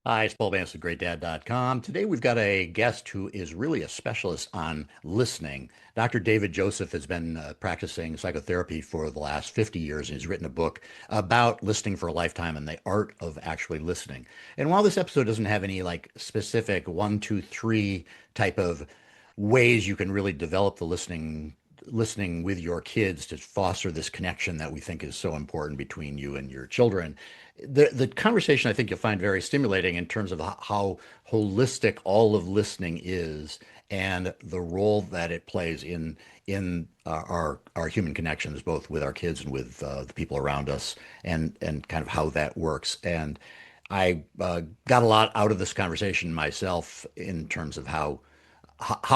Hi, it's Paul Vance with GreatDad.com. Today we've got a guest who is really a specialist on listening. Dr. David Joseph has been practicing psychotherapy for the last 50 years, and he's written a book about listening for a lifetime and the art of actually listening. And while this episode doesn't have any like specific one, two, three type of ways you can really develop the listening with your kids to foster this connection that we think is so important between you and your children. The conversation I think you'll find very stimulating in terms of how holistic all of listening is and the role that it plays in our human connections, both with our kids and with the people around us, and kind of how that works. And I got a lot out of this conversation myself in terms of how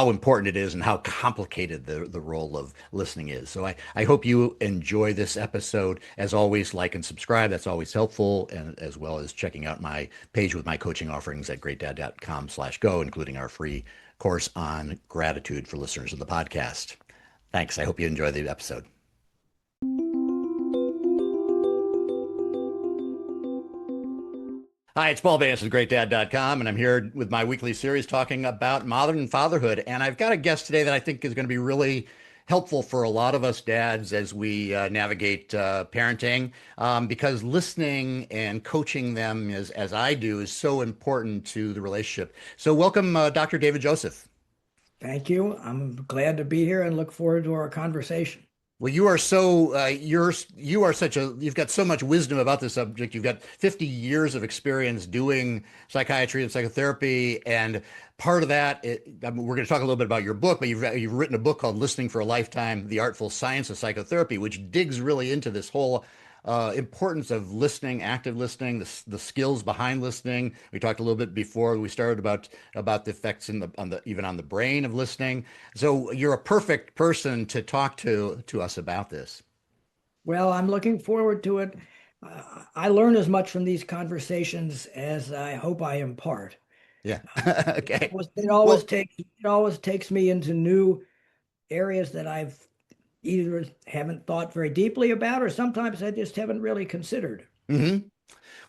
important it is and how complicated the role of listening is. So I hope you enjoy this episode. As always, like and subscribe. That's always helpful. And as well as checking out my page with my coaching offerings at GreatDad.com/go, including our free course on gratitude for listeners of the podcast. Thanks. I hope you enjoy the episode. Hi, it's Paul Vance with GreatDad.com, and I'm here with my weekly series talking about modern fatherhood. And I've got a guest today that I think is going to be really helpful for a lot of us dads as we navigate parenting, because listening and coaching them, as I do, is so important to the relationship. So, welcome, Dr. David Joseph. Thank you. I'm glad to be here and look forward to our conversation. Well, you are so you are such a you've got so much wisdom about this subject. You've got 50 years of experience doing psychiatry and psychotherapy, and part of that, I mean, we're going to talk a little bit about your book, but you've written a book called "Listening for a Lifetime: The Artful Science of Psychotherapy," which digs really into this whole importance of listening, active listening, the skills behind listening. We talked a little bit before we started about the effects on the even on the brain of listening. So you're a perfect person to talk to us about this. Well, I'm looking forward to it. I learn as much from these conversations as I hope I impart. Yeah. It Okay. always, it always Well, takes it always takes me into new areas that I've either haven't thought very deeply about, or sometimes I just haven't really considered. mhm.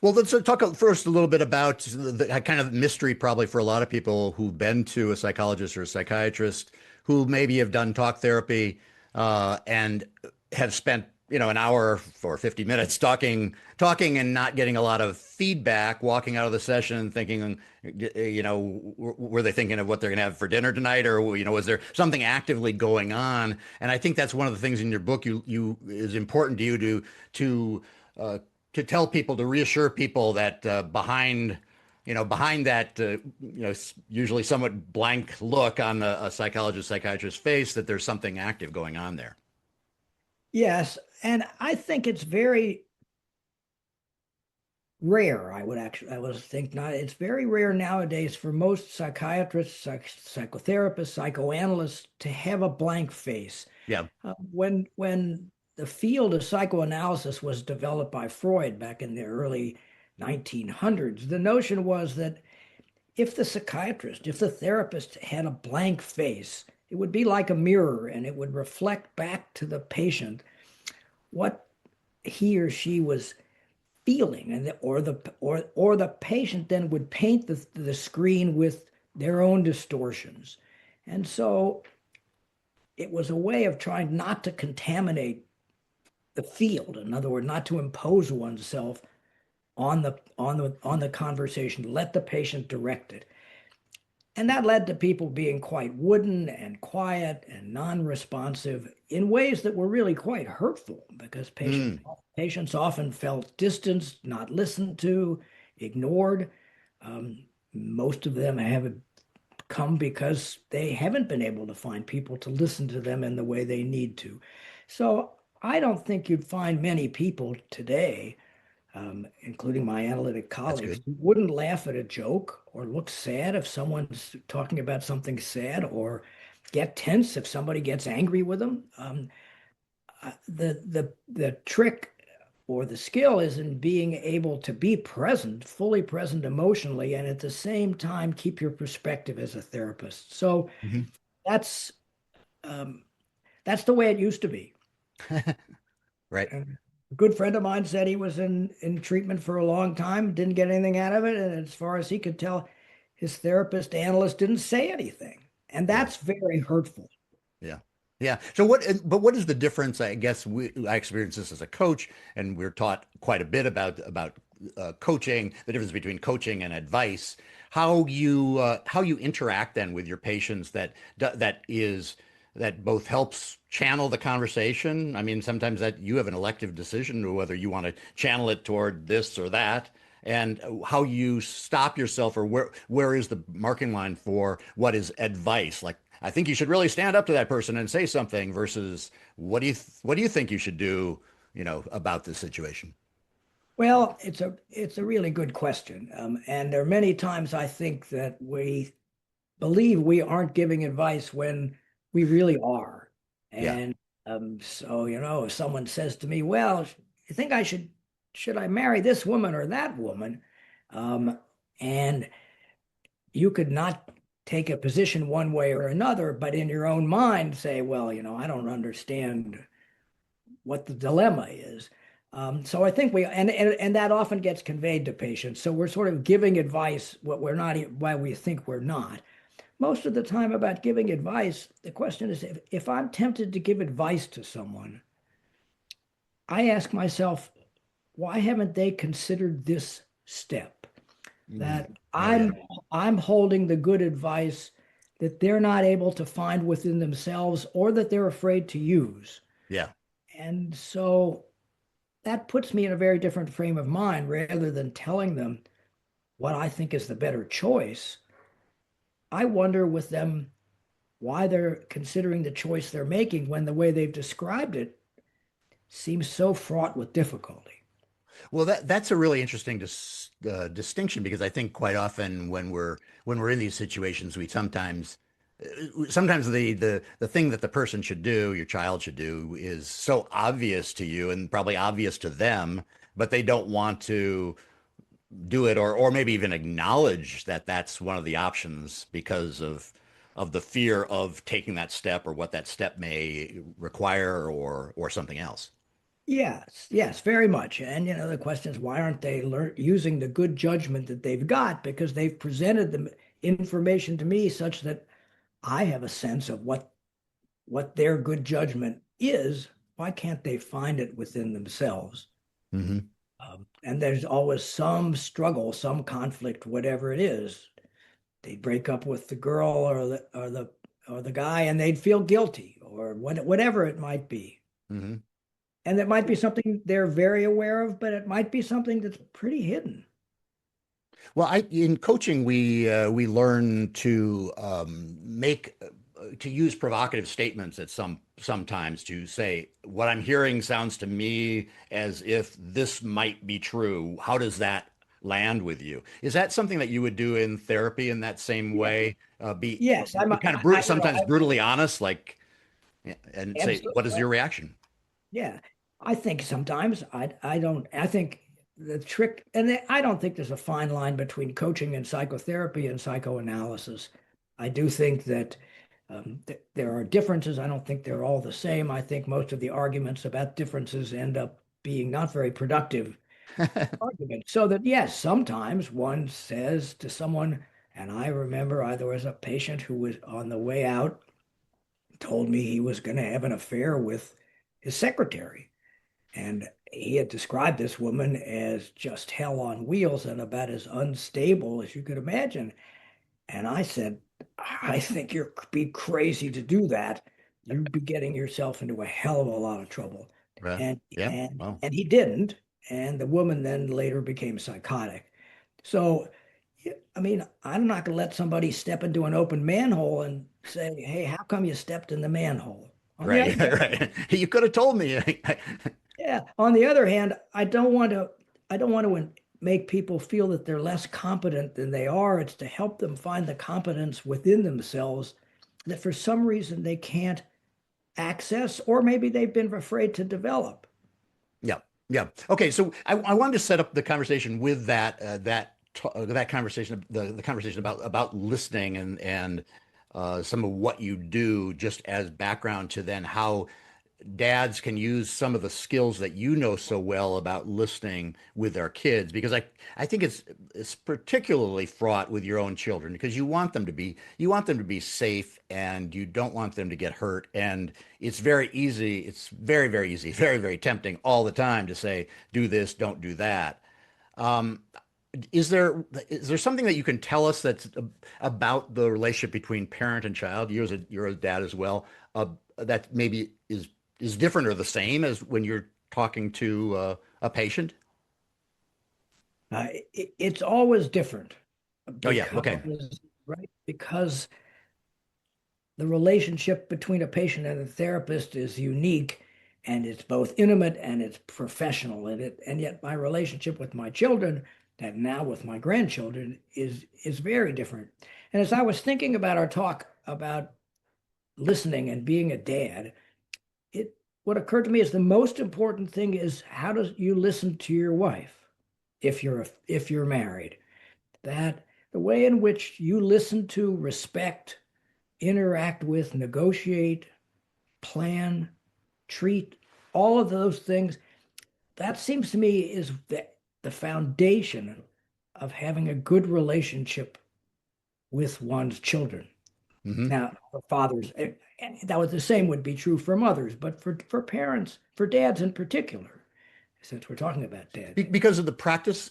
Well, let's talk first a little bit about the kind of mystery probably for a lot of people who've been to a psychologist or a psychiatrist who maybe have done talk therapy and have spent, an hour or 50 minutes talking and not getting a lot of feedback, walking out of the session thinking, were they thinking of what they're going to have for dinner tonight, or, was there something actively going on? And I think that's one of the things in your book you is important to you to uh, to tell people, to reassure people that behind that, usually somewhat blank look on a psychologist, psychiatrist's face, that there's something active going on there. Yes, and I think it's very rare. I would think not. It's very rare nowadays for most psychiatrists, psychotherapists, psychoanalysts to have a blank face. Yeah. When the field of psychoanalysis was developed by Freud back in the early 1900s, the notion was that if the psychiatrist, if the therapist had a blank face, it would be like a mirror and it would reflect back to the patient what he or she was feeling, and or the patient then would paint the screen with their own distortions. And so it was a way of trying not to contaminate the field. In other words, not to impose oneself on the conversation, let the patient direct it. And that led to people being quite wooden and quiet and non-responsive in ways that were really quite hurtful, because Mm. patients often felt distanced, not listened to, ignored. Most of them have come because they haven't been able to find people to listen to them in the way they need to. So I don't think you'd find many people today, including my analytic That's colleagues, good. who wouldn't laugh at a joke or look sad if someone's talking about something sad, or get tense if somebody gets angry with them. The trick or the skill is in being able to be present, fully present emotionally, and at the same time keep your perspective as a therapist. So Mhm. that's um, that's the way it used to be. Right. A good friend of mine said he was in treatment for a long time, didn't get anything out of it, and as far as he could tell, his therapist analyst didn't say anything, and Yeah. that's very hurtful. Yeah. Yeah. So but what is the difference? I guess I experienced this as a coach, and we're taught quite a bit about coaching, the difference between coaching and advice, how you interact then with your patients that both helps channel the conversation. I mean, sometimes that you have an elective decision to whether you want to channel it toward this or that, and how you stop yourself, or where is the marking line for what is advice? Like, I think you should really stand up to that person and say something versus what do you think you should do, about this situation? Well, it's a really good question, and there are many times I think that we believe we aren't giving advice when we really are. Yeah. And so, if someone says to me, well, you think should I marry this woman or that woman? Um, and you could not take a position one way or another, but in your own mind say, well, I don't understand what the dilemma is. So I think and that often gets conveyed to patients. So we're sort of giving advice what we're not, why we think we're not. Most of the time about giving advice, the question is if I'm tempted to give advice to someone, I ask myself, why haven't they considered this step? That Oh, yeah. I'm holding the good advice that they're not able to find within themselves or that they're afraid to use. Yeah. And so that puts me in a very different frame of mind rather than telling them what I think is the better choice. I wonder with them why they're considering the choice they're making when the way they've described it seems so fraught with difficulty. Well, that's a really interesting distinction, because I think quite often when we're in these situations, we sometimes the thing that the person should do, your child should do, is so obvious to you and probably obvious to them, but they don't want to do it, or maybe even acknowledge that that's one of the options because of the fear of taking that step, or what that step may require, or something else. Yes, yes, very much. And the question is, why aren't they using the good judgment that they've got because they've presented the information to me such that I have a sense of what their good judgment is. Why can't they find it within themselves? Hmm. And there's always some struggle, some conflict, whatever it is. They'd break up with the girl or the guy, and they'd feel guilty, or whatever it might be. Hmm. And it might be something they're very aware of, but it might be something that's pretty hidden. Well, in coaching, we learn to to use provocative statements at sometimes, to say, what I'm hearing sounds to me as if this might be true. How does that land with you? Is that something that you would do in therapy in that same Yeah. way? Yes, Be kind of sometimes I brutally honest, like, yeah, and say, absolutely. what is your reaction? Yeah, I think sometimes I don't. I think the trick, and I don't think there's a fine line between coaching and psychotherapy and psychoanalysis. I do think that there are differences. I don't think they're all the same. I think most of the arguments about differences end up being not very productive arguments. So that yes, sometimes one says to someone, and I remember there was a patient who was on the way out, told me he was going to have an affair with his secretary. And he had described this woman as just hell on wheels and about as unstable as you could imagine. And I said, I think you'd be crazy to do that. You'd be getting yourself into a hell of a lot of trouble. Right. And Yeah. and Well, and he didn't. And the woman then later became psychotic. So, I mean, I'm not going to let somebody step into an open manhole and say, "Hey, how come you stepped in the manhole?" On the other right. Right. You could have told me. Yeah. On the other hand, I don't want to make people feel that they're less competent than they are. It's to help them find the competence within themselves that for some reason they can't access, or maybe they've been afraid to develop. Yeah. Yeah. Okay. So I wanted to set up the conversation with that conversation, the conversation about listening, and some of what you do, just as background to then how dads can use some of the skills that you know so well about listening with their kids, because I think it's particularly fraught with your own children, because you want them to be safe, and you don't want them to get hurt. And it's very easy, it's very, very easy, very, very tempting all the time to say, do this, don't do that. Um, is there something that you can tell us that's about the relationship between parent and child? You're a dad as well. That maybe is different or the same as when you're talking to a patient? It's always different Oh yeah, okay. because, right? Because the relationship between a patient and a therapist is unique, and it's both intimate and it's professional. And yet my relationship with my children, and now with my grandchildren, is very different. And as I was thinking about our talk about listening and being a dad, it what occurred to me is the most important thing is, how do you listen to your wife if you're married? That the way in which you listen to, respect, interact with, negotiate, plan, treat, all of those things, that seems to me is the foundation of having a good relationship with one's children. Hmm. Now, for fathers, and that was the same would be true for mothers, but for parents, for dads in particular, since we're talking about dads. Because of the practice,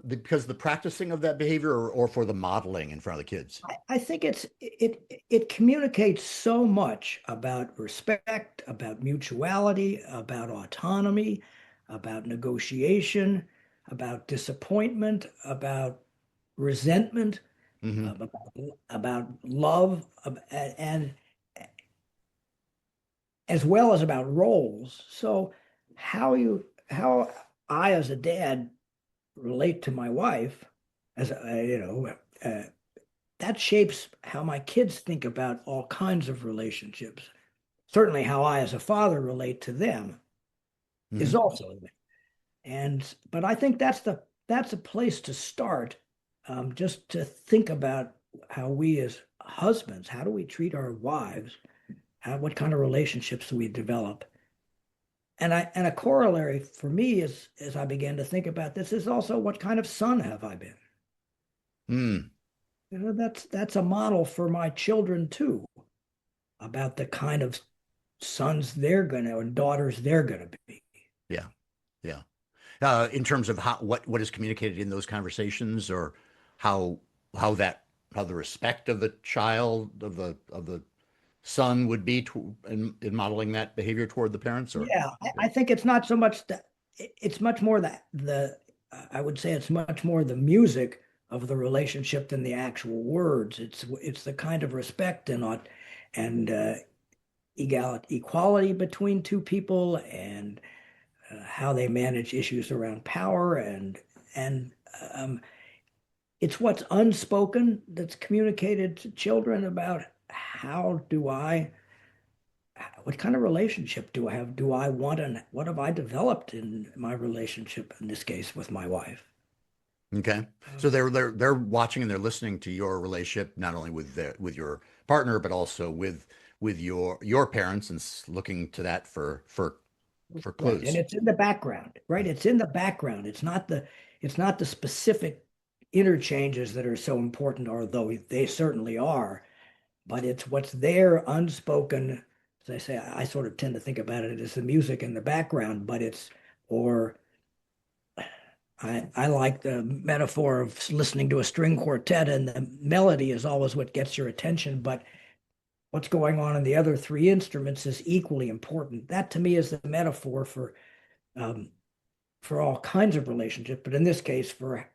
because the practicing of that behavior, or for the modeling in front of the kids. I think it communicates so much about respect, about mutuality, about autonomy, about negotiation, about disappointment, about resentment, Hmm. about, about love, and as well as about roles. So how I as a dad relate to my wife, as that shapes how my kids think about all kinds of relationships. Certainly, how I, as a father, relate to them is Hmm. also. But I think that's a place to start, just to think about how we as husbands, how do we treat our wives? What kind of relationships do we develop? And a corollary for me is, as I began to think about this, is also, what kind of son have I been? Mm. That's a model for my children too, about the kind of sons they're gonna and daughters they're gonna be. Yeah, yeah. In terms of what is communicated in those conversations, or how how that how the respect of the child, of the son would be in modeling that behavior toward the parents, or Yeah, I think it's not so much that, it's much more that I would say it's much more the music of the relationship than the actual words. It's the kind of respect and equality between two people, and how they manage issues around power, and um, it's what's unspoken that's communicated to children about, what kind of relationship do I have? Do I want, and what have I developed in my relationship, in this case with my wife? okay. So they're watching and they're listening to your relationship, not only with your partner, but also with your parents, and looking to that for Right. And clues. it's in the background, right? It's in the background. It's not the specific interchanges that are so important, although they certainly are, but it's what's there unspoken. As I say, I sort of tend to think about it as the music in the background, or I like the metaphor of listening to a string quartet, and the melody is always what gets your attention, but what's going on in the other three instruments is equally important. That to me is the metaphor um, for all kinds of relationships, but in this case, for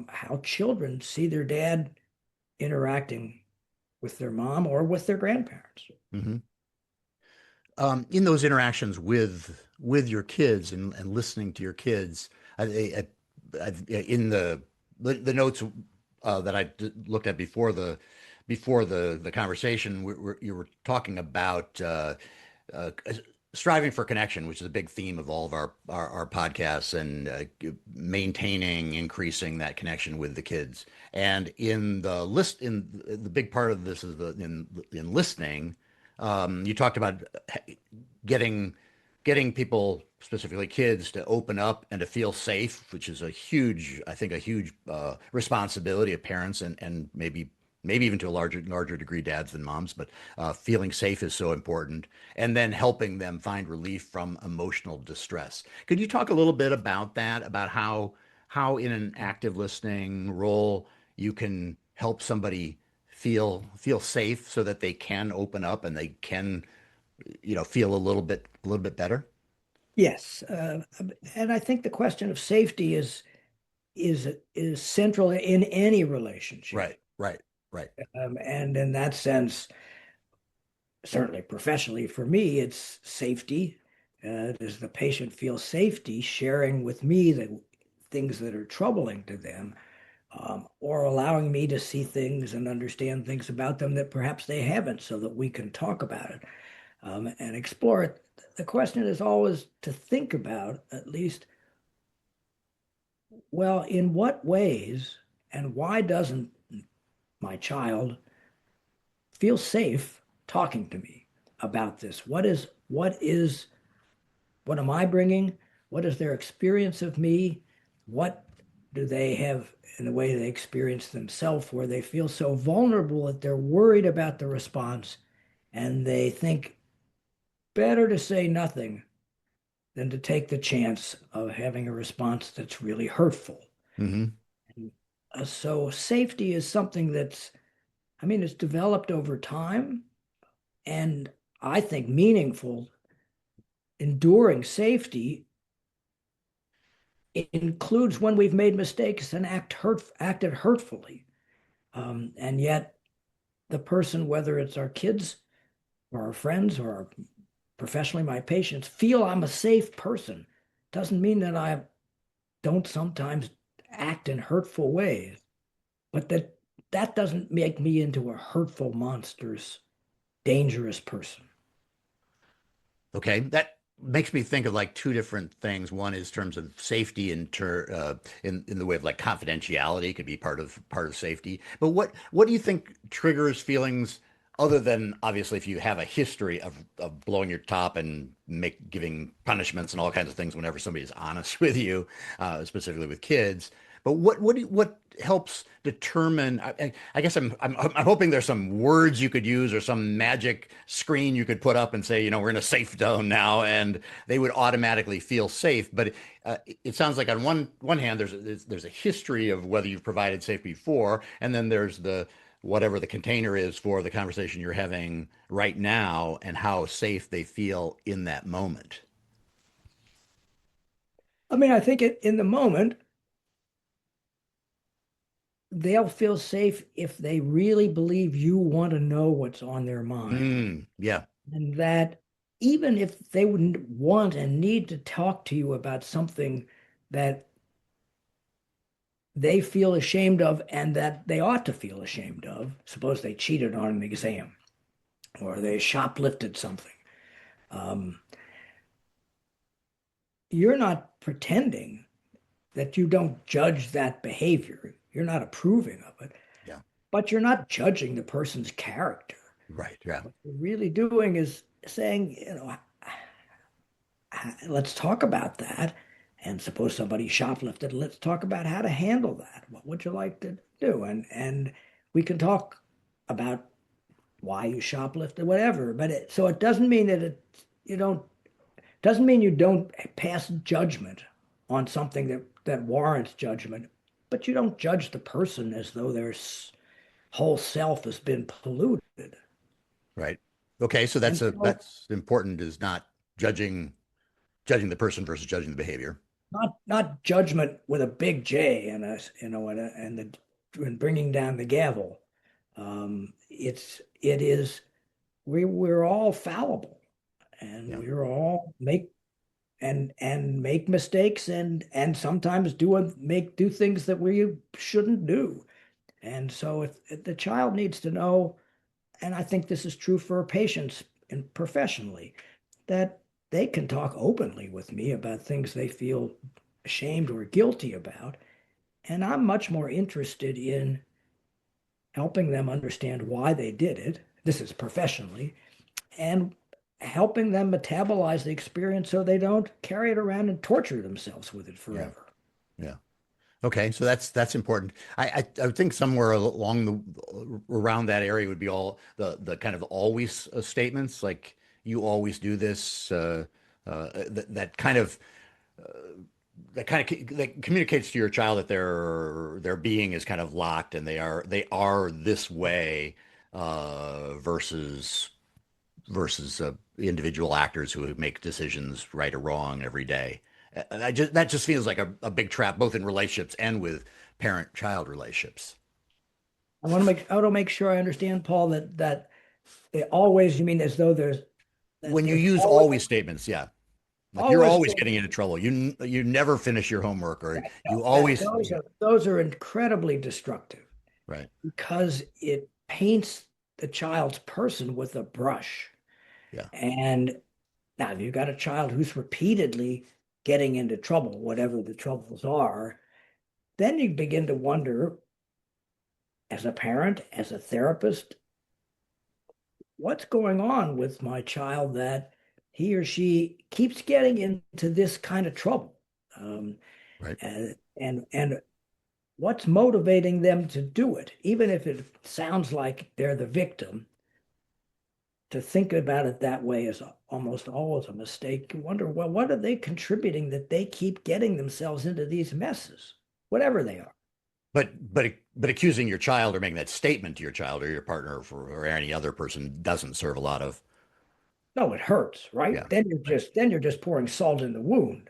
how children see their dad interacting with their mom or with their grandparents. Hmm. In those interactions with your kids, and listening to your kids, in the notes that looked at before the conversation, you were talking about uh, striving for connection, which is a big theme of all of our podcasts, and maintaining, increasing that connection with the kids. And in the big part of this is in listening. You talked about getting getting people, specifically kids, to open up and to feel safe, which is a huge, I think, a huge responsibility of parents and maybe even to a larger degree dads than moms, but feeling safe is so important. And then helping them find relief from emotional distress. Could you talk a little bit about that, about how in an active listening role you can help somebody feel safe so that they can open up and they can, feel a little bit better? Yes, and I think the question of safety is central in any relationship. Right, right, right. And in that sense, certainly professionally for me, it's safety. Does the patient feel safety sharing with me the things that are troubling to them, or allowing me to see things and understand things about them that perhaps they haven't, so that we can talk about it and explore it. The question is always to think about, at least, well, in what ways and why doesn't my child feel safe talking to me about this? What am I bringing? What is their experience of me? What do they have in the way they experience themselves, where they feel so vulnerable that they're worried about the response and they think better to say nothing than to take the chance of having a response that's really hurtful. Hmm. And, so safety is something that's, I mean, it's developed over time, and I think meaningful, enduring safety includes when we've made mistakes and acted hurtfully. And yet the person, whether it's our kids or our friends or professionally my patients, feel I'm a safe person. Doesn't mean that I don't sometimes act in hurtful ways, but that doesn't make me into a hurtful, monstrous, dangerous person. Okay, that makes me think of like two different things. One is terms of safety in the way of like confidentiality could be part of safety. But what do you think triggers feelings other than obviously if you have a history of blowing your top and giving punishments and all kinds of things whenever somebody's honest with you, specifically with kids. But what helps determine? I guess I'm hoping there's some words you could use or some magic screen you could put up and say, we're in a safe zone now, and they would automatically feel safe. But it sounds like on one hand, there's a history of whether you've provided safe before, and then there's the whatever the container is for the conversation you're having right now and how safe they feel in that moment. I mean, I think in the moment, they'll feel safe if they really believe you want to know what's on their mind. Yeah, And that even if they wouldn't want and need to talk to you about something that they feel ashamed of and that they ought to feel ashamed of, suppose they cheated on an exam or they shoplifted something, um, you're not pretending that you don't judge that behavior. You're not approving of it, yeah, but you're not judging the person's character. right, yeah, What you're really doing is saying, let's talk about that. And suppose somebody shoplifted, let's talk about how to handle that. What would you like to do? And we can talk about why you shoplifted, whatever. But so it doesn't mean that you don't doesn't mean you don't pass judgment on something that warrants judgment, but you don't judge the person as though their whole self has been polluted. right. Okay, so And so that's important is not judging the person versus judging the behavior. not judgment with a big J and a and bringing down the gavel. It is we're all fallible, and Yeah, we're all make mistakes, and sometimes do things that we shouldn't do. And so if the child needs to know, and I think this is true for patients and professionally, that they can talk openly with me about things they feel ashamed or guilty about. And I'm much more interested in helping them understand why they did it. This is professionally, and helping them metabolize the experience so they don't carry it around and torture themselves with it Yeah. forever. Yeah. Okay, so that's important. I would think somewhere along around that area would be all the kind of always statements, like you always do this. That kind of that communicates to your child that their being is kind of locked and they are this way, versus individual actors who make decisions right or wrong every day. That just feels like a big trap, both in relationships and with parent-child relationships. I want to make sure I understand, Paul, that they always, you mean as though When you there's use always always statements, yeah, like you're always always getting into trouble. You never finish your homework, or you that always, yeah, those are incredibly destructive right, because it paints the child's person with a brush. yeah, And now, if you've got a child who's repeatedly getting into trouble, whatever the troubles are, then you begin to wonder, as a parent, as a therapist, what's going on with my child that he or she keeps getting into this kind of trouble? Um, right. and what's motivating them to do it, even if it sounds like they're the victim. To think about it that way is almost always a mistake. You wonder, well, what are they contributing that they keep getting themselves into these messes, whatever they are? But accusing your child or making that statement to your child or your partner or any other person doesn't serve a lot of, No, it hurts, right? yeah, right. Then you're just pouring salt in the wound.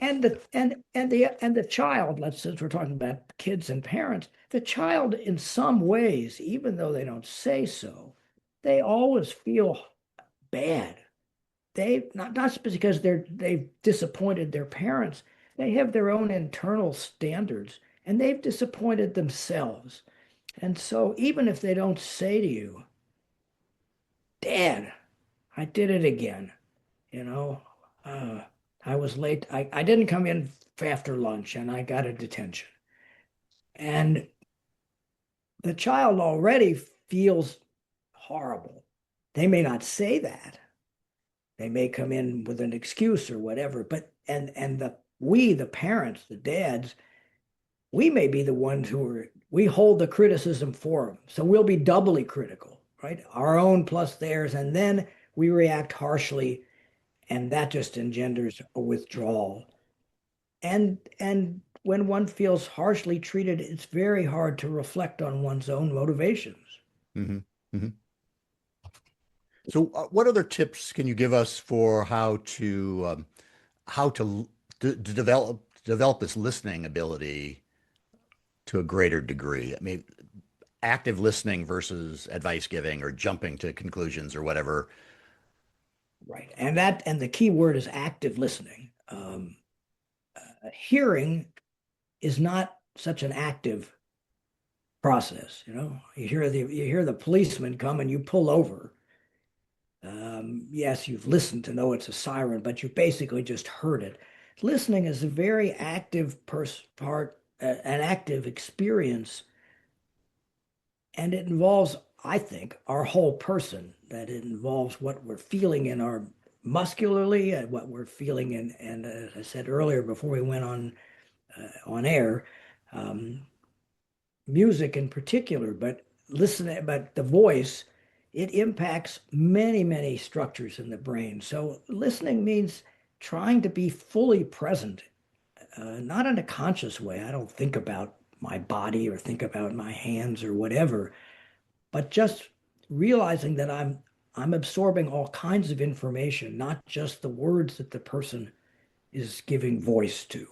And the child, since we're talking about kids and parents, the child in some ways, even though they don't say so, they always feel bad. They not just because they've disappointed their parents, they have their own internal standards and they've disappointed themselves. And so even if they don't say to you, Dad, I did it again, you know, uh, I was late. I didn't come in after lunch and I got a detention. And the child already feels horrible. They may not say that. They may come in with an excuse or whatever, but and the parents, the dads, we may be the ones we hold the criticism for them. So we'll be doubly critical, right? Our own plus theirs, and then we react harshly, and that just engenders a withdrawal. And when one feels harshly treated, it's very hard to reflect on one's own motivations. Hmm. Hmm. So, what other tips can you give us for how to develop this listening ability to a greater degree? I mean, active listening versus advice giving or jumping to conclusions or whatever. Right. And the key word is active listening. Hearing is not such an active process. You hear the policeman come and you pull over. Yes, you've listened to know it's a siren, but you basically just heard it. Listening is a very active an active experience, and it involves, I think, our whole person. That it involves what we're feeling in our muscularly, and what we're feeling in, and as I said earlier before we went on air, um, music in particular, but the voice, it impacts many, many structures in the brain. So listening means trying to be fully present, not in a conscious way. I don't think about my body or think about my hands or whatever, but just realizing that I'm absorbing all kinds of information, not just the words that the person is giving voice to.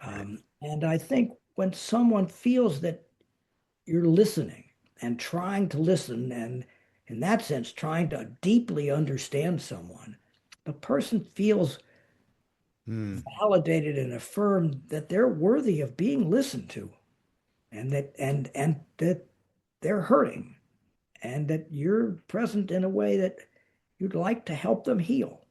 Right. And I think when someone feels that you're listening and trying to listen, and in that sense, trying to deeply understand someone, the person feels Hmm. validated and affirmed that they're worthy of being listened to, and that they're hurting, and that you're present in a way that you'd like to help them heal.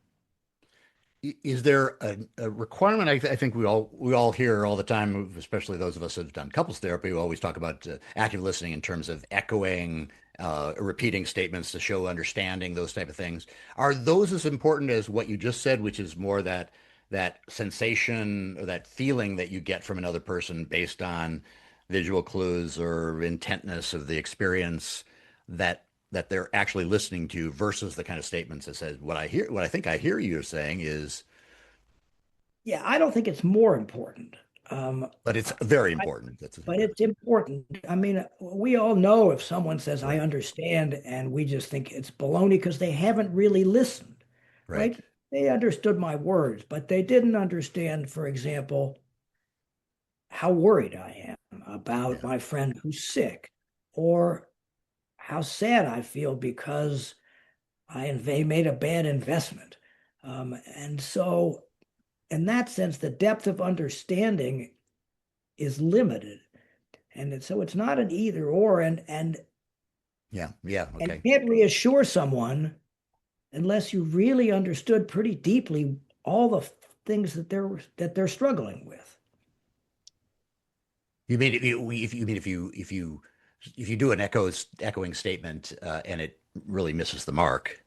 Is there a requirement? I think we all hear all the time, especially those of us who've done couples therapy, we always talk about active listening in terms of echoing, repeating statements to show understanding, those type of things. Are those as important as what you just said, which is more that sensation or that feeling that you get from another person based on visual clues or intentness of the experience that they're actually listening to versus the kind of statements that says what I think I hear you saying is, Yeah, I don't think it's more important. Um, but it's very important. That's but yeah, it's important. I mean, we all know if someone says, I right, understand, and we just think it's baloney because they haven't really listened, right, right? They understood my words, but they didn't understand, for example, how worried I am about yeah, my friend who's sick, or how sad I feel because they made a bad investment. And so, in that sense, the depth of understanding is limited. So it's not an either or, yeah, yeah. and Okay. you can't reassure someone unless you really understood pretty deeply all the things that they're struggling with. You mean if you do an echoing statement and it really misses the mark,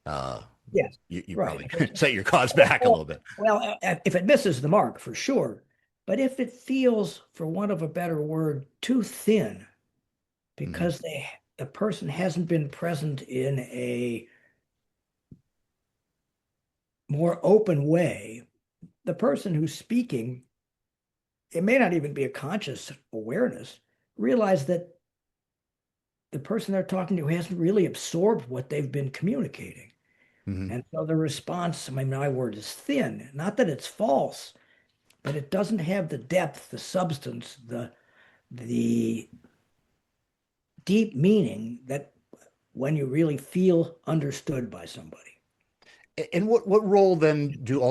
uh, Yes, you right. probably set your cause back a little bit. If it misses the mark, for sure. But if it feels, for want of a better word, too thin, Hmm. because the person hasn't been present in a more open way, the person who's speaking, it may not even be a conscious awareness, realize that the person they're talking to hasn't really absorbed what they've been communicating. Hmm. And so the response, I mean, my word is thin. Not that it's false, but it doesn't have the depth, the substance, the deep meaning that when you really feel understood by somebody. And what role then do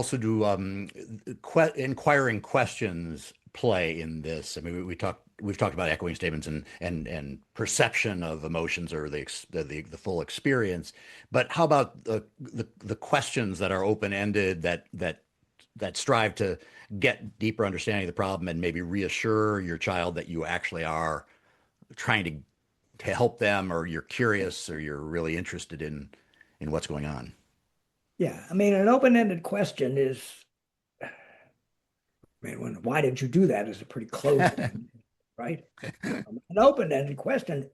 inquiring questions play in this? I mean, we've talked about echoing statements and perception of emotions or the full experience, but how about the questions that are open-ended that strive to get deeper understanding of the problem and maybe reassure your child that you actually are trying to help them, or you're curious, or you're really interested in what's going on. Yeah, I mean, an open-ended question is, man, why did you do that is a pretty closed-ended, right? An open-ended question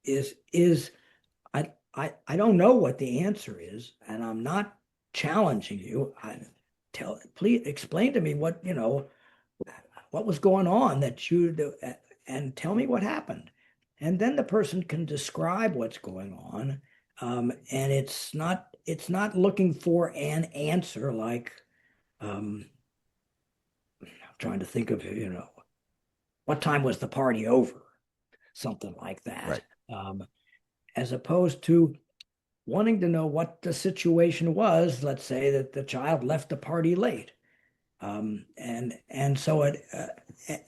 is I don't know what the answer is, and I'm not challenging you. Please explain to me what was going on that you do, and tell me what happened. And then the person can describe what's going on. And it's not looking for an answer like I'm trying to think of, what time was the party over? Something like that. Right. Um, as opposed to wanting to know what the situation was. Let's say that the child left the party late. And so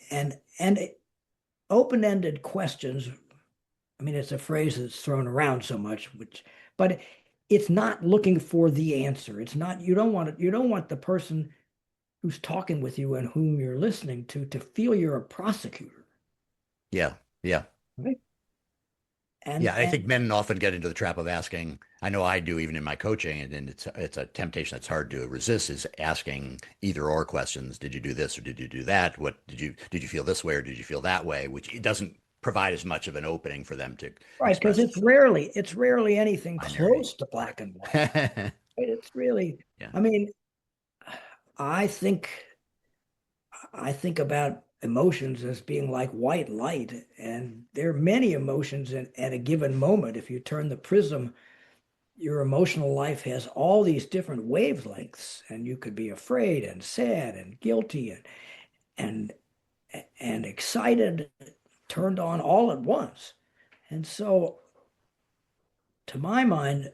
and open-ended questions. I mean, it's a phrase that's thrown around so much, but it's not looking for the answer. It's not, you don't want the person who's talking with you and whom you're listening to feel you're a prosecutor, Yeah. Yeah. right? Yeah. I And think men often get into the trap of asking. I know I do even in my coaching, and it's a temptation that's hard to resist, is asking either or questions. Did you do this or did you do that? What did you feel this way or did you feel that way? Which it doesn't provide as much of an opening for them to right, because express it's rarely anything binary. close to black and white. Yeah. Right? It's really, I mean, I think I think about emotions as being like white light, and there are many emotions at a given moment. If you turn the prism, your emotional life has all these different wavelengths, and you could be afraid and sad and guilty and and excited, turned on all at once. And so, to my mind,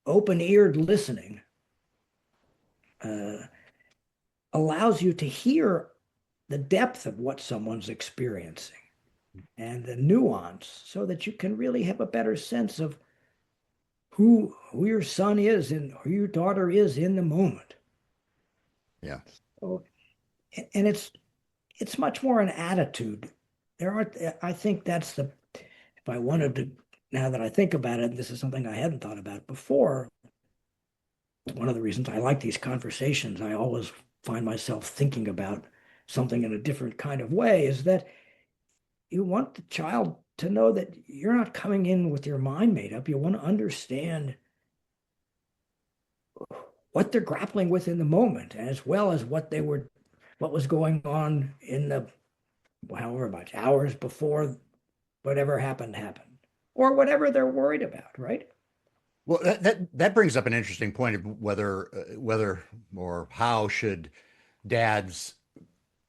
open-eared listening uh, allows you to hear the depth of what someone's experiencing and the nuance so that you can really have a better sense of who your son is and who your daughter is in the moment. Yeah. So, and it's much more an attitude. There aren't, I think that's the, if I wanted to, now that I think about it, this is something I hadn't thought about before. One of the reasons I like these conversations, I always find myself thinking about something in a different kind of way, is that you want the child to know that you're not coming in with your mind made up. You want to understand what they're grappling with in the moment, as well as what was going on in the however much hours before whatever happened, or whatever they're worried about, right? Well, that brings up an interesting point of whether or how should dads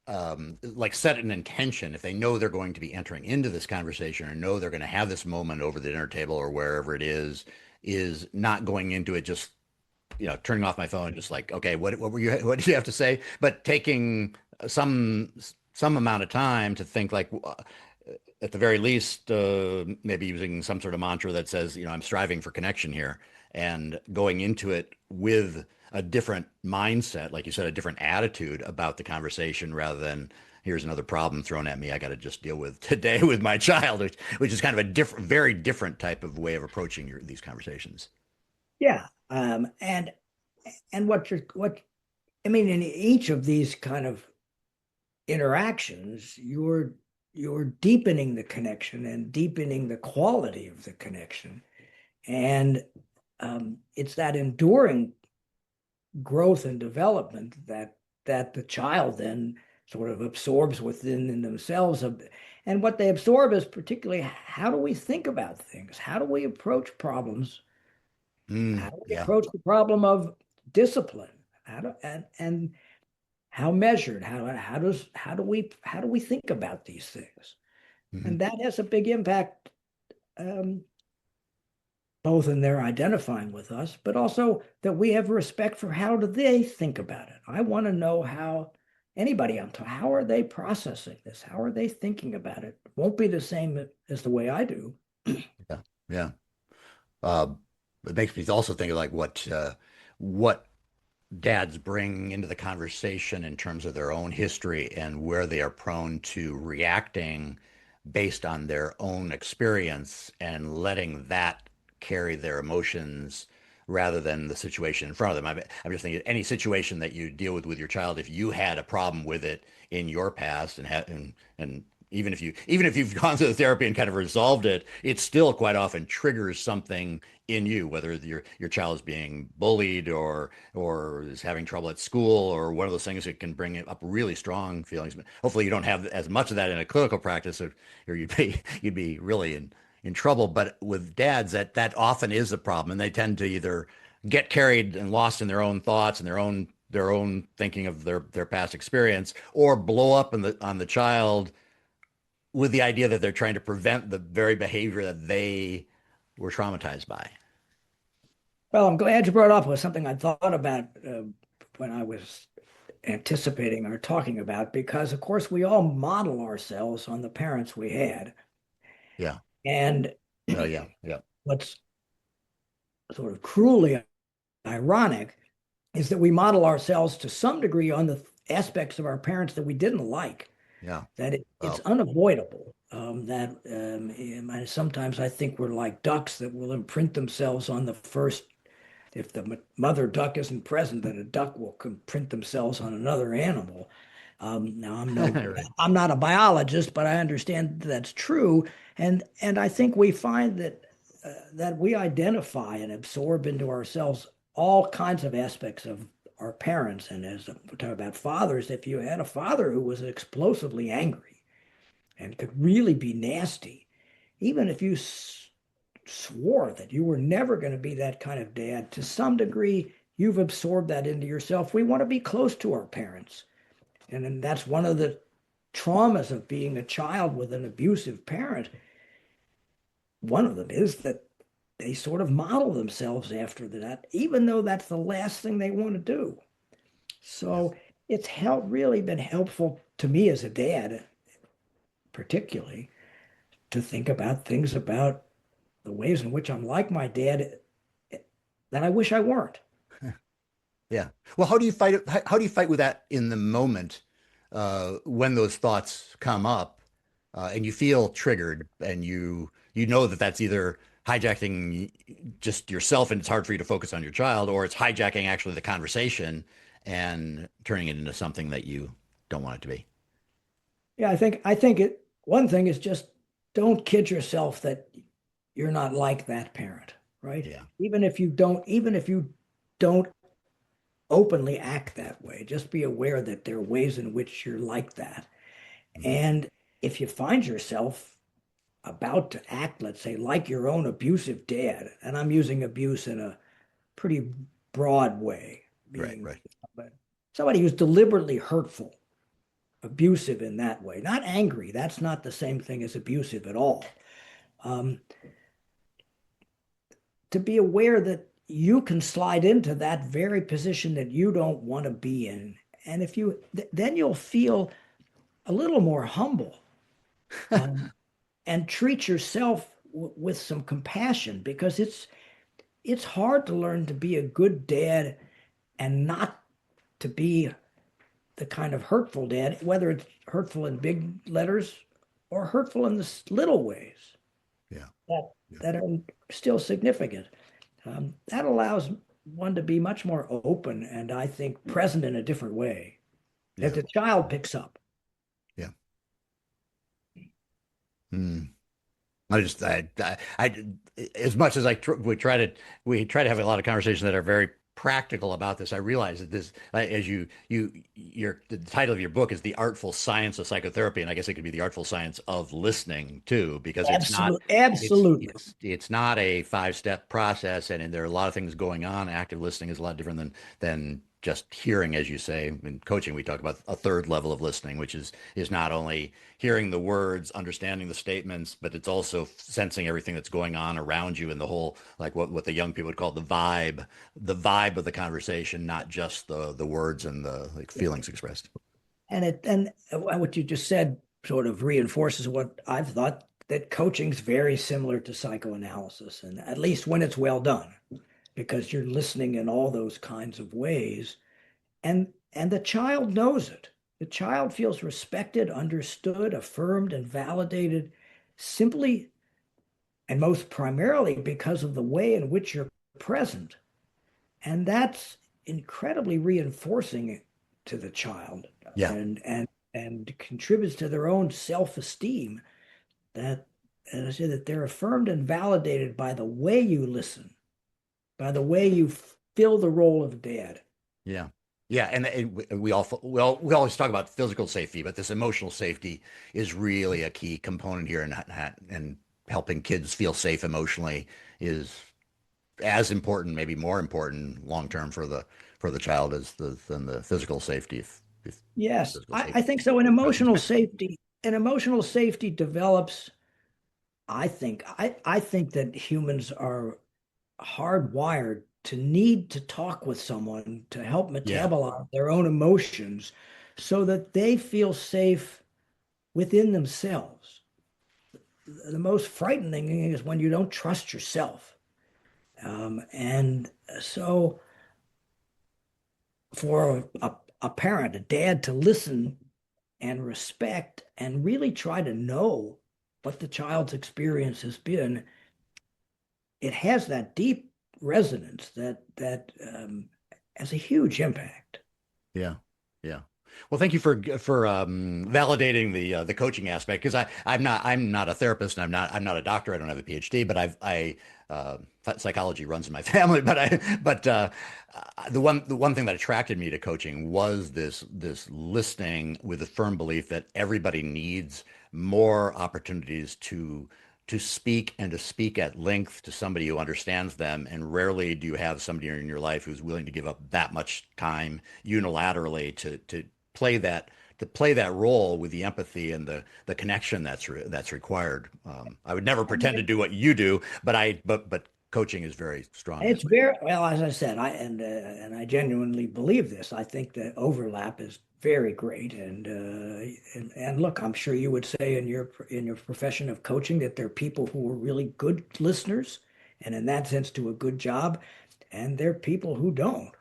like set an intention if they know they're going to be entering into this conversation or know they're going to have this moment over the dinner table or wherever it is not going into it just turning off my phone, just like, okay, what did you have to say? But taking some some amount of time to think, like, at the very least, maybe using some sort of mantra that says, I'm striving for connection here, and going into it with a different mindset, like you said, a different attitude about the conversation, rather than here's another problem thrown at me I got to just deal with today with my child, which is kind of a different, very different type of way of approaching these conversations. Yeah. And what I mean, in each of these kind of interactions, you're deepening the connection and deepening the quality of the connection. And it's that enduring growth and development that the child then sort of absorbs within themselves. And what they absorb is particularly, how do we think about things? How do we approach problems? How do we Yeah. approach the problem of discipline? And how measured? How do we think about these things? Hmm. And that has a big impact, um, both in their identifying with us, but also that we have respect for how do they think about it. I want to know how anybody I'm talking, how are they processing this? How are they thinking about it? It won't be the same as the way I do. Yeah. Yeah. Uh, it makes me also think of like what dads bring into the conversation in terms of their own history and where they are prone to reacting based on their own experience and letting that carry their emotions rather than the situation in front of them. I'm just thinking any situation that you deal with your child, if you had a problem with it in your past and even if you've gone through the therapy and kind of resolved it, it still quite often triggers something in you, whether your child is being bullied or is having trouble at school or one of those things that can bring up really strong feelings. But hopefully you don't have as much of that in a clinical practice, or you'd be really in trouble. But with dads, that often is a problem, and they tend to either get carried and lost in their own thoughts and their own thinking of their past experience, or blow up on the child with the idea that they're trying to prevent the very behavior that they were traumatized by. Well, I'm glad you brought up with something I thought about when I was anticipating or talking about, because of course we all model ourselves on the parents we had. Yeah. And Oh, yeah. Yeah. what's sort of cruelly ironic is that we model ourselves to some degree on the aspects of our parents that we didn't like, Yeah. that it's Oh, unavoidable. Sometimes I think we're like ducks that will imprint themselves on the first. If the mother duck isn't present, then a duck will imprint themselves on another animal. Now right. I'm not a biologist, but I understand that's true, and I think we find that we identify and absorb into ourselves all kinds of aspects of our parents. And as we talk about fathers, if you had a father who was explosively angry and could really be nasty, even if you swore that you were never going to be that kind of dad, to some degree, you've absorbed that into yourself. We want to be close to our parents. And then that's one of the traumas of being a child with an abusive parent. One of them is that they sort of model themselves after that, even though that's the last thing they want to do. Yeah. So it's really been helpful to me as a dad, particularly, to think about things about the ways in which I'm like my dad that I wish I weren't. Yeah. Well, how do you fight it? How do you fight with that in the moment when those thoughts come up and you feel triggered and you know that that's either hijacking just yourself and it's hard for you to focus on your child, or it's hijacking actually the conversation and turning it into something that you don't want it to be. Yeah, I think one thing is just don't kid yourself that you're not like that parent, right? Yeah. Even if you don't openly act that way, just be aware that there are ways in which you're like that. Mhm. And if you find yourself about to act, let's say, like your own abusive dad, and I'm using abuse in a pretty broad way, Right, being right. somebody who's deliberately hurtful, abusive in that way, not angry. That's not the same thing as abusive at all. Um, to be aware that you can slide into that very position that you don't want to be in. And if you, then you'll feel a little more humble, um, and treat yourself with some compassion, because it's hard to learn to be a good dad and not to be the kind of hurtful dad, whether it's hurtful in big letters or hurtful in the little ways Yeah. that Yeah. that are still significant. That allows one to be much more open and I think present in a different way that Yeah. the child picks up. Yeah. Hmm. I, as much as we try to have a lot of conversations that are very practical about this. I realize that this, as the title of your book is The Artful Science of Psychotherapy, and I guess it could be the artful science of listening too, because Absolutely, absolutely. it's not a five-step process, and there are a lot of things going on. Active listening is a lot different than just hearing, as you say. In coaching, we talk about a third level of listening, which is not only hearing the words, understanding the statements, but it's also sensing everything that's going on around you and the whole, like what the young people would call the vibe of the conversation, not just the words and the like feelings expressed. And what you just said sort of reinforces what I've thought, that coaching's very similar to psychoanalysis, and at least when it's well done, because you're listening in all those kinds of ways, and the child knows it. The child feels respected, understood, affirmed, and validated simply and most primarily because of the way in which you're present. And that's incredibly reinforcing to the child, Yeah. and contributes to their own self-esteem, that, as I said, that they're affirmed and validated by the way you listen, by the way you fill the role of dad. Yeah. Yeah, and we always talk about physical safety, but this emotional safety is really a key component here, and helping kids feel safe emotionally is as important, maybe more important long term for the child as than the physical safety, if Yes, physical I safety think so. present. And emotional safety develops, I think that humans are hardwired to need to talk with someone to help Yeah, metabolize their own emotions so that they feel safe within themselves. The most frightening thing is when you don't trust yourself. And so for a parent, a dad, to listen and respect and really try to know what the child's experience has been, it has that deep resonance that has a huge impact. yeah, yeah. Well, thank you for validating the coaching aspect, because I'm not a therapist and I'm not a doctor. I don't have a PhD, but psychology runs in my family. But the one thing that attracted me to coaching was this listening with a firm belief that everybody needs more opportunities to speak, and to speak at length to somebody who understands them. And rarely do you have somebody in your life who's willing to give up that much time unilaterally to play that to play that role with the empathy and the connection that's required. I would never pretend to do what you do, but coaching is very strong in It's this way. very well, as I said, and I genuinely believe this. I think the overlap is very great, and look, I'm sure you would say in your profession of coaching that there are people who are really good listeners, and in that sense do a good job, and there are people who don't.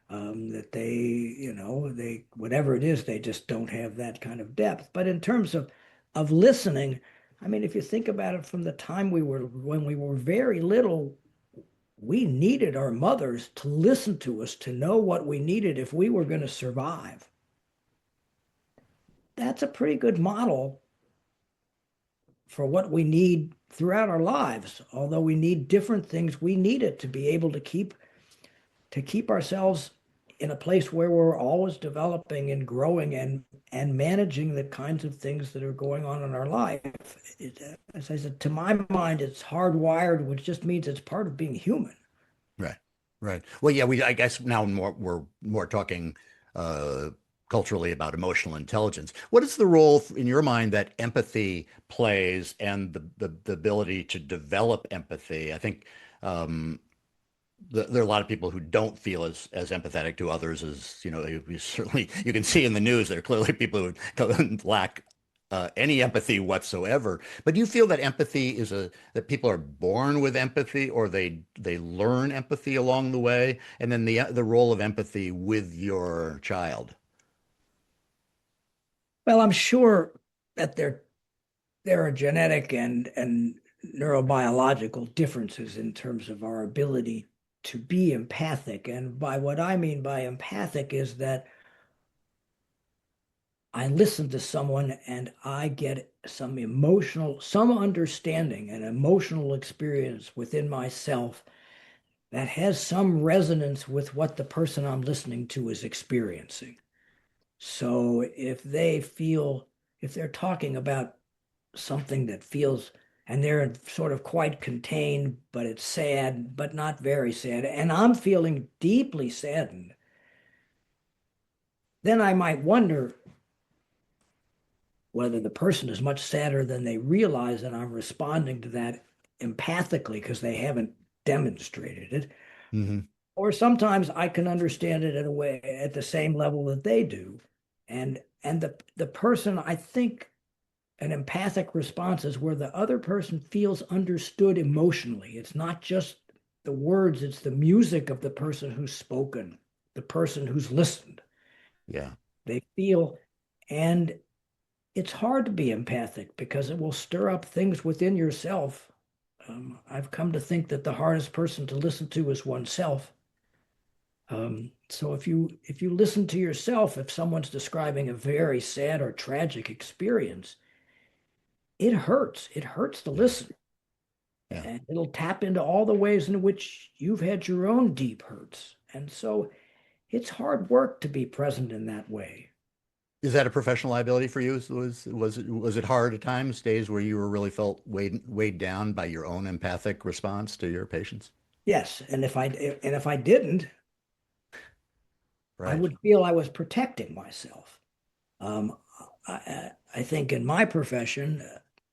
That they whatever it is, they just don't have that kind of depth. But in terms of listening, I mean, if you think about it, from the time when we were very little, we needed our mothers to listen to us, to know what we needed if we were going to survive. That's a pretty good model for what we need throughout our lives. Although we need different things, we need it to be able to keep ourselves in a place where we're always developing and growing and managing the kinds of things that are going on in our life. As I said, to my mind, it's hardwired, which just means it's part of being human. Right. Right. Well, yeah, I guess now we're more talking culturally about emotional intelligence. What is the role in your mind that empathy plays and the ability to develop empathy? I think there are a lot of people who don't feel as empathetic to others as, certainly you can see in the news. There are clearly people who lack any empathy whatsoever. But do you feel that empathy that people are born with empathy, or they learn empathy along the way? And then the role of empathy with your child? Well, I'm sure that there are genetic and neurobiological differences in terms of our ability to be empathic. And by what I mean by empathic is that I listen to someone and I get some understanding and emotional experience within myself that has some resonance with what the person I'm listening to is experiencing. So if they're talking about something that feels, and they're sort of quite contained, but it's sad, but not very sad, and I'm feeling deeply saddened, then I might wonder whether the person is much sadder than they realize, and I'm responding to that empathically because they haven't demonstrated it. Hmm. Or sometimes I can understand it in a way at the same level that they do. And the person, I think, an empathic response is where the other person feels understood emotionally. It's not just the words, it's the music of the person who's spoken, the person who's listened. Yeah. They feel, and it's hard to be empathic because it will stir up things within yourself. I've come to think that the hardest person to listen to is oneself. So if you listen to yourself, if someone's describing a very sad or tragic experience, it hurts. It hurts to Yeah. listen. Yeah. And it'll tap into all the ways in which you've had your own deep hurts. And so it's hard work to be present in that way. Is that a professional liability for you? Was it hard at times, days where you were really felt weighed down by your own empathic response to your patients? Yes, and if I didn't, I Right. would feel I was protecting myself. Um, I think in my profession,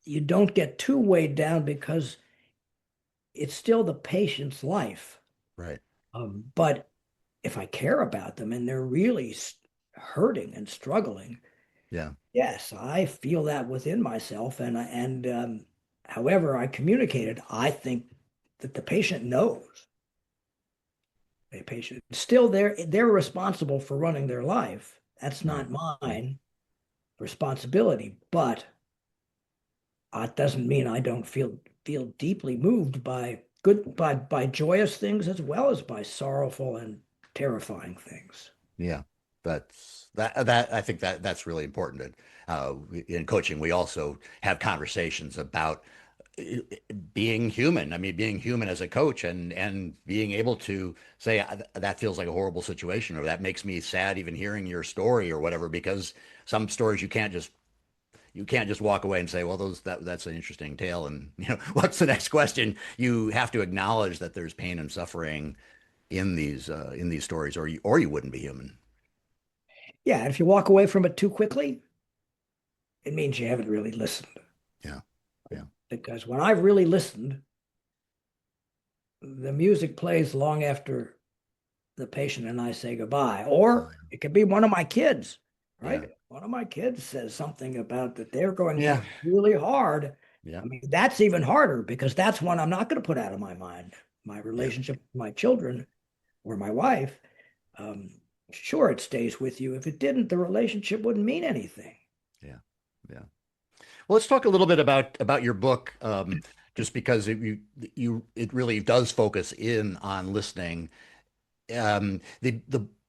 you don't get too weighed down because it's still the patient's life. Right. But if I care about them and they're really hurting and struggling, Yeah. yes, I feel that within myself. And however I communicated, I think that the patient knows. A patient still, they're responsible for running their life. That's Right. not mine responsibility, but it doesn't mean I don't feel deeply moved by by joyous things as well as by sorrowful and terrifying things. Yeah, that I think that's really important. And, in coaching, we also have conversations about uh, being human. I mean, being human as a coach, and being able to say that feels like a horrible situation, or that makes me sad even hearing your story, or whatever. Because some stories you can't just walk away and say, well, that's an interesting tale, and what's the next question? You have to acknowledge that there's pain and suffering in these stories, or you wouldn't be human. Yeah, if you walk away from it too quickly, it means you haven't really listened. Yeah. Yeah. Because when I've really listened, the music plays long after the patient and I say goodbye. Oh, Or it could be one of my kids, yeah. right? One of my kids says something about that they're going through Yeah. really hard. Yeah. I mean, that's even harder because that's one I'm not going to put out of my mind. My Yeah. relationship with my children. or my wife, um, sure, it stays with you. If it didn't, the relationship wouldn't mean anything. Yeah. Yeah. Well, let's talk a little bit about your book, just because it really does focus in on listening.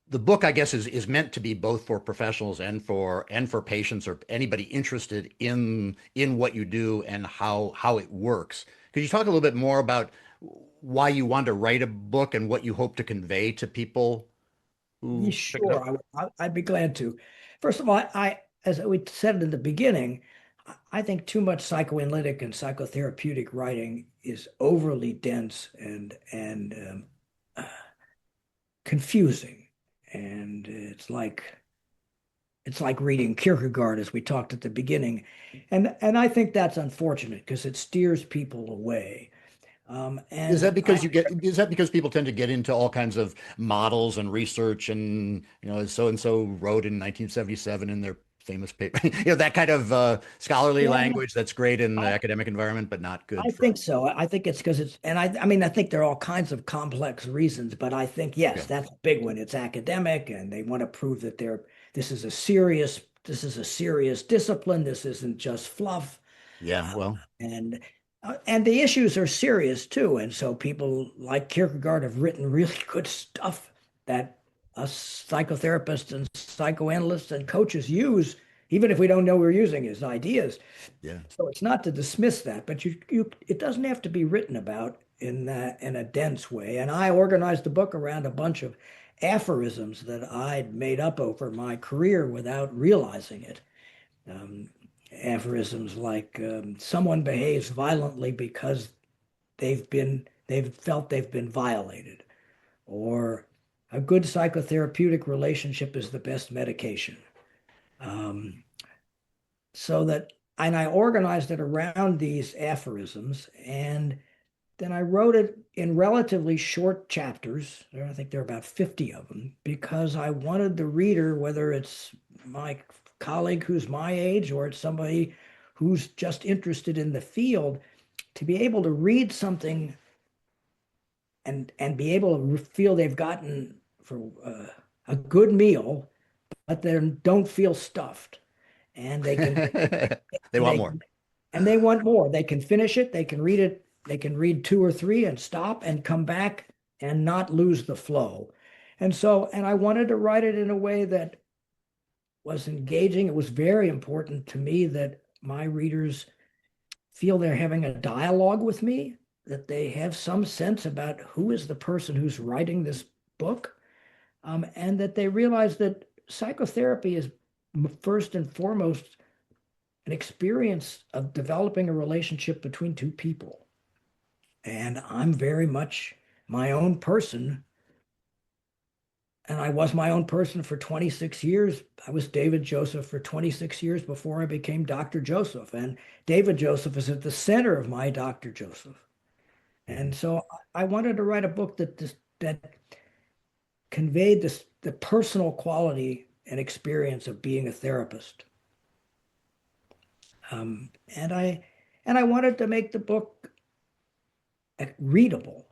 The book, I guess, is meant to be both for professionals and for patients or anybody interested in what you do and how it works. Could you talk a little bit more about why you want to write a book and what you hope to convey to people Yeah, who pick it up? sure, I'd be glad to. First of all, as we said in the beginning, I think too much psychoanalytic and psychotherapeutic writing is overly dense and confusing, and it's like reading Kierkegaard, as we talked at the beginning, and I think that's unfortunate because it steers people away. And I Is that because people tend to get into all kinds of models and research and, so and so wrote in 1977 in their famous paper, that kind of scholarly yeah, language that's great in the I, academic environment, but not I good for, think so. I think it's because and I mean, I think there are all kinds of complex reasons, but I think, yes, yeah. that's a big one. It's academic and they want to prove that this is a serious discipline. This isn't just fluff. Yeah. Uh, Well, and and the issues are serious too. And so people like Kierkegaard have written really good stuff that us psychotherapists and psychoanalysts and coaches use, even if we don't know we're using his ideas. yeah. So it's not to dismiss that, but it doesn't have to be written about in a dense way. And I organized the book around a bunch of aphorisms that I'd made up over my career without realizing it. Um, Aphorisms like someone behaves violently because they've felt they've been violated, or a good psychotherapeutic relationship is the best medication. Um, so that and I organized it around these aphorisms, and then I wrote it in relatively short chapters. I think there are about 50 of them because I wanted the reader, whether it's my colleague who's my age or it's somebody who's just interested in the field, to be able to read something and be able to feel they've gotten for a good meal, but then don't feel stuffed, and they can They want they more. and they want more. They can finish it. They can read it. They can read two or three and stop and come back and not lose the flow. And I wanted to write it in a way that was engaging. It was very important to me that my readers feel they're having a dialogue with me, that they have some sense about who is the person who's writing this book, and that they realize that psychotherapy is first and foremost an experience of developing a relationship between two people. And I'm very much my own person. And I was my own person for 26 years. I was David Joseph for 26 years before I became Dr. Joseph. And David Joseph is at the center of my Dr. Joseph. And Mhm. so I wanted to write a book that conveyed the personal quality and experience of being a therapist. Um, and I and I wanted to make the book readable,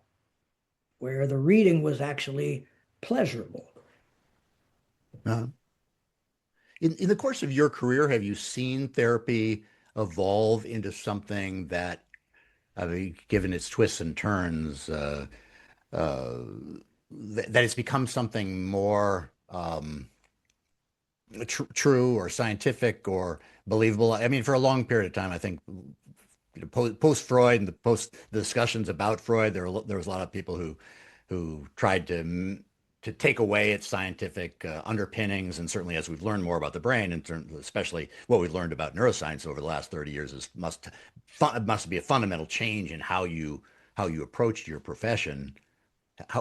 where the reading was actually pleasurable. Uh, in the course of your career, have you seen therapy evolve into something that, I mean, given its twists and turns, uh, that it's become something more true or scientific or believable? I mean, for a long period of time, I think post Freud and the post the discussions about Freud, there was a lot of people who tried to take away its scientific underpinnings, and certainly as we've learned more about the brain, and especially what we've learned about neuroscience over the last 30 years, must be a fundamental change in how you approached your profession.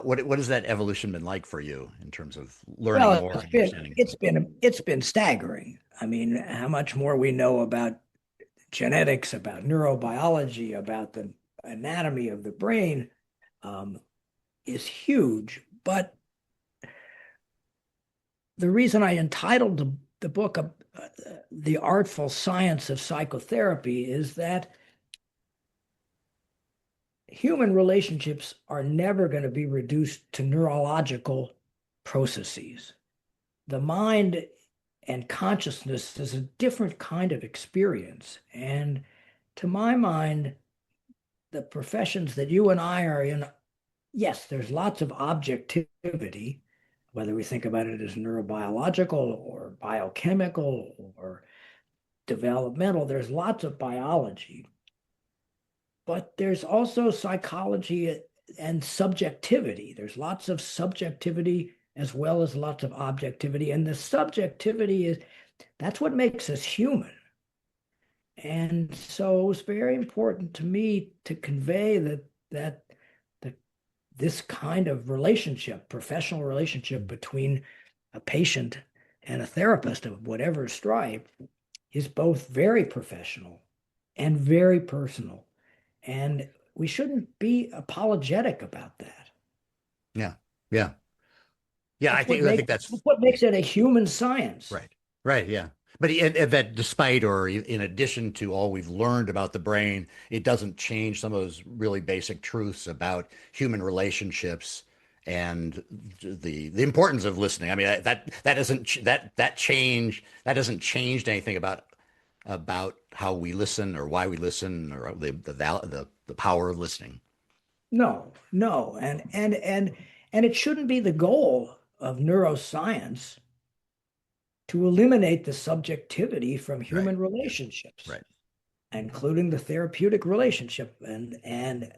What has that evolution been like for you in terms of learning Well, more it's and been understanding? it's been it's been staggering. I mean, how much more we know about genetics, about neurobiology, about the anatomy of the brain, um, is huge. But the reason I entitled the book "The Artful Science of Psychotherapy" is that human relationships are never going to be reduced to neurological processes. The mind and consciousness is a different kind of experience. And to my mind, the professions that you and I are in, yes, there's lots of objectivity, whether we think about it as neurobiological or biochemical or developmental, there's lots of biology. But there's also psychology and subjectivity. There's lots of subjectivity as well as lots of objectivity. And the subjectivity that's what makes us human. And so it's very important to me to convey that this kind of relationship, professional relationship between a patient and a therapist of whatever stripe is both very professional and very personal. And we shouldn't be apologetic about that. Yeah. Yeah. Yeah. That's I think that's what makes it a human science. right. Right. Yeah. But that despite or in addition to all we've learned about the brain, it doesn't change some of those really basic truths about human relationships and the importance of listening. I mean, that doesn't that doesn't change anything about how we listen or why we listen or the power of listening. No, no. And it shouldn't be the goal of neuroscience to eliminate the subjectivity from Right. human relationships, Right. including the therapeutic relationship. And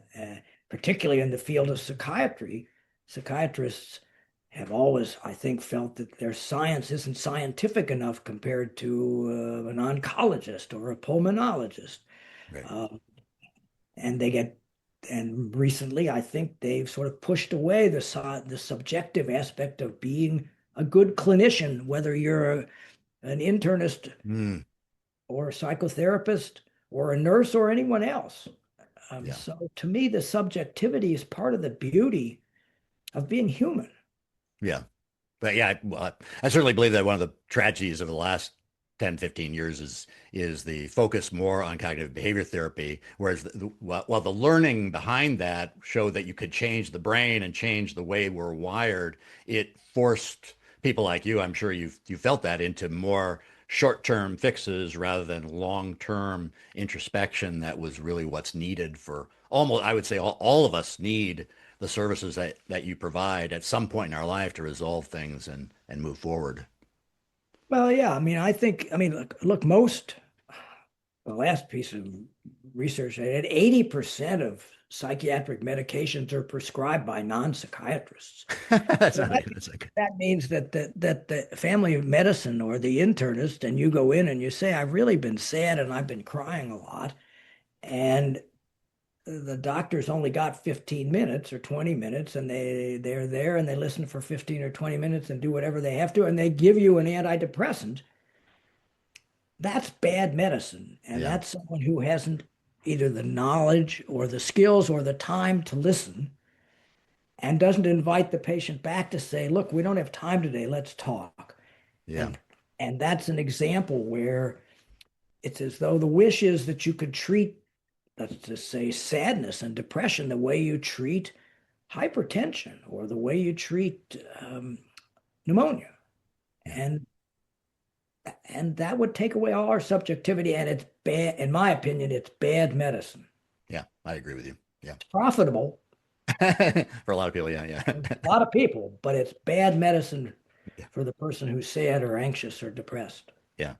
particularly in the field of psychiatry, psychiatrists have always, I think, felt that their science isn't scientific enough compared to an oncologist or a pulmonologist. Right. Uh, and they get, and recently, I think they've sort of pushed away the subjective aspect of being a good clinician, whether you're an internist Mm, or a psychotherapist or a nurse or anyone else. yeah. So to me, the subjectivity is part of the beauty of being human. Yeah. But yeah, I certainly believe that one of the tragedies of the last 10, 15 years is the focus more on cognitive behavior therapy, whereas while the learning behind that showed that you could change the brain and change the way we're wired, it forced people like you, I'm sure you felt that, into more short-term fixes rather than long-term introspection that was really what's needed for almost, I would say all of us need the services that you provide at some point in our life to resolve things and move forward. Well, yeah, I mean, look, the last piece of research I did, 80% of psychiatric medications are prescribed by non-psychiatrists. That's So not that, that's like that means that the family medicine or the internist, and you go in and you say, I've really been sad and I've been crying a lot. And the doctor's only got 15 minutes or 20 minutes, and they're there and they listen for 15 or 20 minutes and do whatever they have to, and they give you an antidepressant. That's bad medicine. And yeah, that's someone who hasn't either the knowledge or the skills or the time to listen and doesn't invite the patient back to say, look, we don't have time today, let's talk. yeah, And and that's an example where it's as though the wish is that you could treat, let's just say, sadness and depression the way you treat hypertension or the way you treat pneumonia. yeah, And that would take away all our subjectivity. And it's bad, in my opinion, it's bad medicine. yeah. I agree with you. Yeah, It's profitable for a lot of people. Yeah, yeah, for a lot of people, but it's bad medicine yeah, for the person who's sad or anxious or depressed. yeah.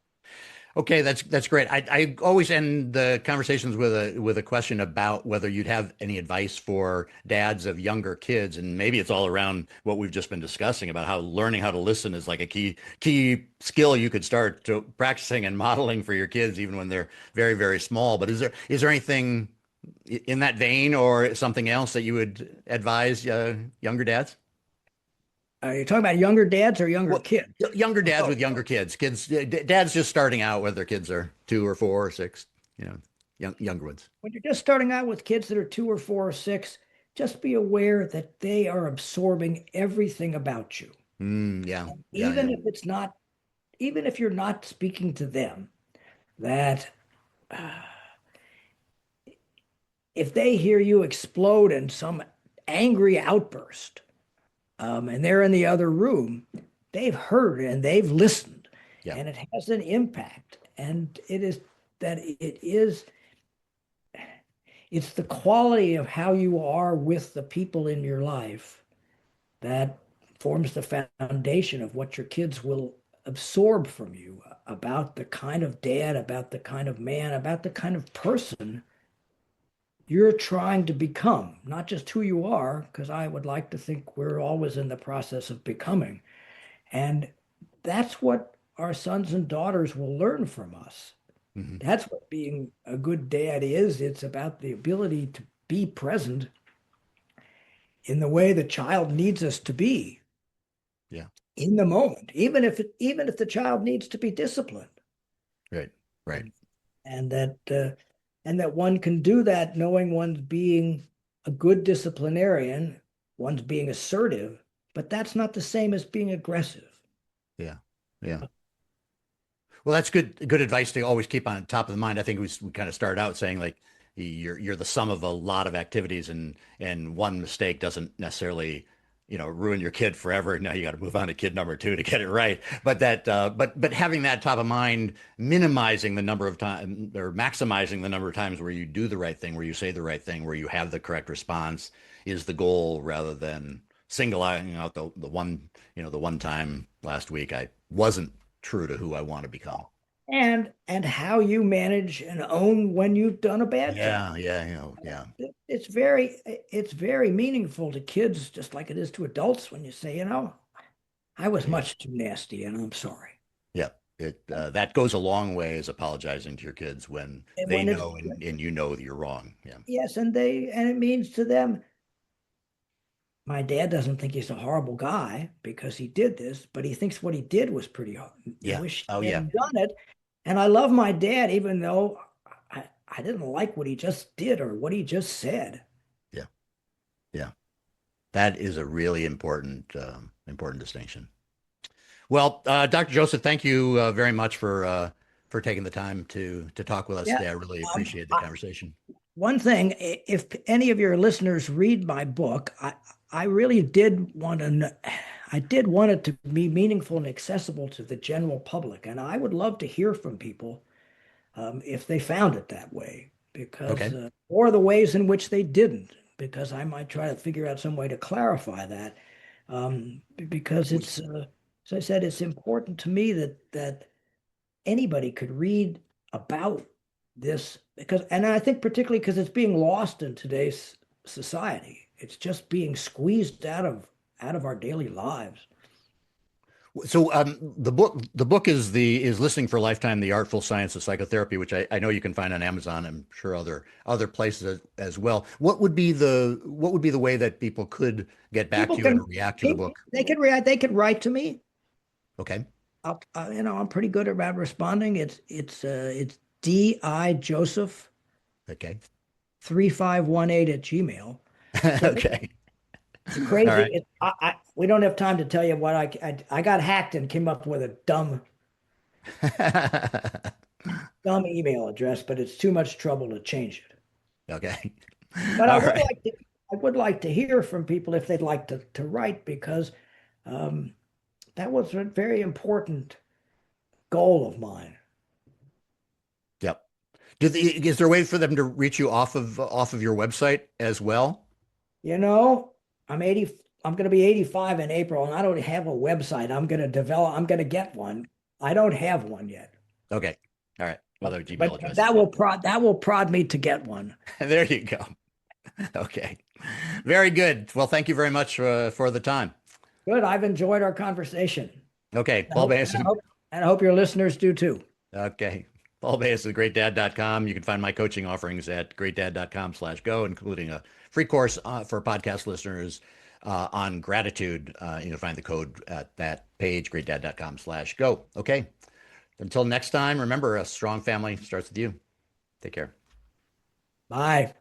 Okay, that's great. I always end the conversations with a question about whether you'd have any advice for dads of younger kids, and maybe it's all around what we've just been discussing about how learning how to listen is like a key skill you could start to practicing and modeling for your kids even when they're very, very small. But is there anything in that vein or something else that you would advise younger dads? Are you talking about younger dads or younger Well, kids? younger dads Oh, with younger kids, dads just starting out, whether their kids are 2 or 4 or 6, younger ones. when you're just starting out with kids that are 2 or 4 or 6, just be aware that they are absorbing everything about you. Yeah, yeah, yeah, Even if it's not, even if you're not speaking to them, that uh, if they hear you explode in some angry outburst, and they're in the other room, they've heard and they've listened, Yeah. and it has an impact. And it's the quality of how you are with the people in your life that forms the foundation of what your kids will absorb from you about the kind of dad, about the kind of man, about the kind of person you're trying to become, not just who you are, because I would like to think we're always in the process of becoming. And that's what our sons and daughters will learn from us. Hmm. That's what being a good dad is. It's about the ability to be present in the way the child needs us to be Yeah. in the moment, even if the child needs to be disciplined. Right. Right. And, and that one can do that knowing one's being a good disciplinarian, one's being assertive, but that's not the same as being aggressive. Yeah. Yeah. Well, that's good advice to always keep on top of the mind. I think we kind of started out saying like you're the sum of a lot of activities, and one mistake doesn't necessarily, ruin your kid forever. Now you got to move on to kid number two to get it right. But but having that top of mind, minimizing the number of times or maximizing the number of times where you do the right thing, where you say the right thing, where you have the correct response is the goal rather than singling out the one, the one time last week I wasn't true to who I want to become. And how you manage and own when you've done a bad job. Yeah, yeah, yeah. It's very meaningful to kids just like it is to adults when you say, I was Yeah, much too nasty and I'm sorry. yeah. It that goes a long way as apologizing to your kids when And they when it's know and you know that you're wrong. Yeah, yes, and it means to them, my dad doesn't think he's a horrible guy because he did this, but he thinks what he did was pretty hard. I yeah. wish Oh he yeah, hadn't done it. And I love my dad, even though I didn't like what he just did or what he just said. yeah, yeah. That is a really important distinction. Well, Dr. Joseph, thank you very much for taking the time to talk with us Yeah. today. I really Um, appreciate the I, conversation. One thing, if any of your listeners read my book, I really did want to, I did want it to be meaningful and accessible to the general public. And I would love to hear from people if they found it that way, because, Okay. or the ways in which they didn't, because I might try to figure out some way to clarify that. Because as I said, it's important to me that anybody could read about this and I think particularly because it's being lost in today's society. It's just being squeezed out of our daily lives. So the book is Listening for a Lifetime, The Artful Science of Psychotherapy, which I know you can find on Amazon. I'm sure other places as well. What would be the way that people could get back People to you can and react to the book? they could write to me. Okay. I'm pretty good about responding. It's D.I. Joseph Okay. 3518 at Gmail. So Okay. it's All crazy. right. We don't have time to tell you what I got hacked and came up with a dumb email address, but it's too much trouble to change it. Okay. But All right. I would like to hear from people if they'd like to write, because um, that was a very important goal of mine. Yep. Is there a way for them to reach you off of your website as well? You know, I'm 80, I'm going to be 85 in April, and I don't have a website. I'm going to get one. I don't have one yet. Okay. All right. Well, But their Gmail but address is that fine. will prod me to get one. There you go. Okay. Very good. Well, thank you very much for the time. Good. I've enjoyed our conversation. Okay. I Paul hope, and I Basin. hope, and I hope your listeners do too. Okay. Paul Basin, GreatDad.com. You can find my coaching offerings at GreatDad.com/go, including a free course for podcast listeners on gratitude. You can find the code at that page, GreatDad.com/go. Okay. Until next time, remember, a strong family starts with you. Take care. Bye.